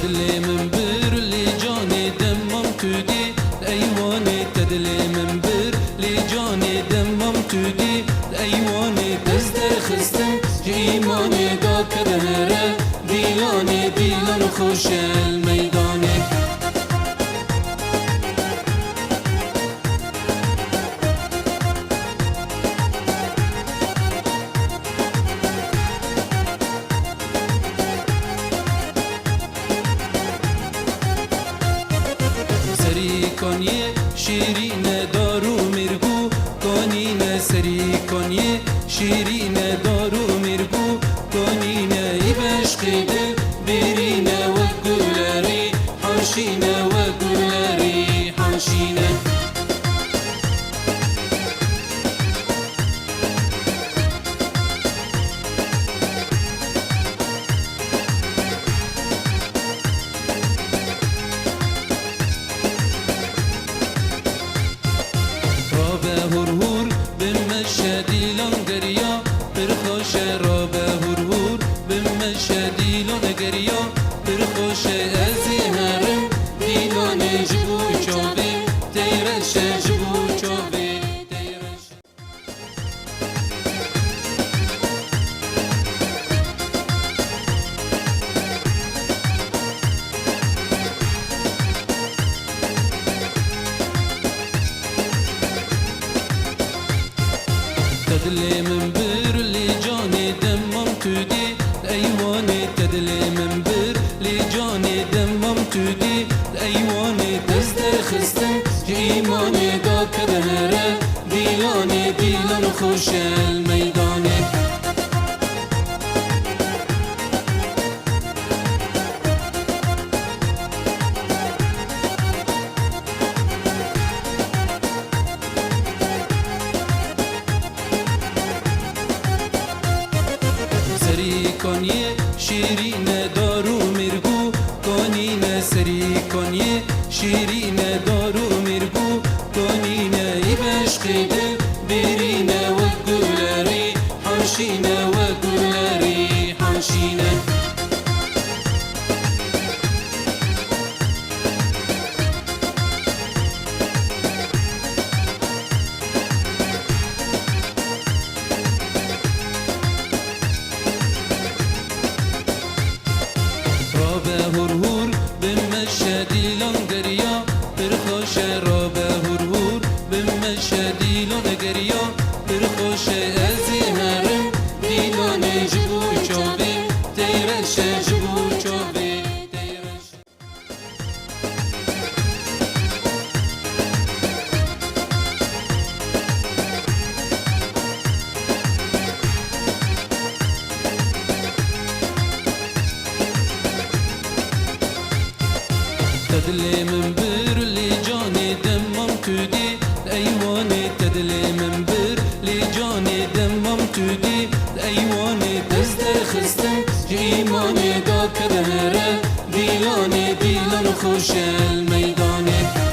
تدلي من بر لجاني دمم تودي ايواني تدلي من بر لجاني دمم تودي ايواني تزدر خستم جيماني دا كرهره ديلاني ديلان خوش الميداني کانیه شیرین دارو میرگو کانینه سری کانیه شیرین دارو میرگو کانینه ای بشقی دل برینه و گلری حاشینه و گلری حاشینه هرهور بمشه دیلان گریا پرخوش را به هرهور بمشه دیلان گریا پرخوش ازی هرم دیلان جبو چاوی تیرش جبو چاوی تدلي من بر لجاني دمم تودي ايواني تدلي من بر لجاني دمم تودي ايواني تزدر خستم جيماني دا كرهره ديلاني ديلان خوش الميداني کانیه شیرین دارو میرگو کانینه سری کانیه شیرین دارو میرگو کانینه ای بشقی دل برینه و گلری حاشینه و گلری حاشینه هرهور بمشه دیلان گریا پرخوش را به هرهور بمشه دیلان گریا پرخوش ازی هرم دیلان جبو چاوی تیرش جبو چاوی تدلي من بر لجاني دمم تودي ايواني تدلي من بر لجاني دمم تودي ايواني تزدر خستم جيماني دا كرهره ديلاني ديلان خوش الميداني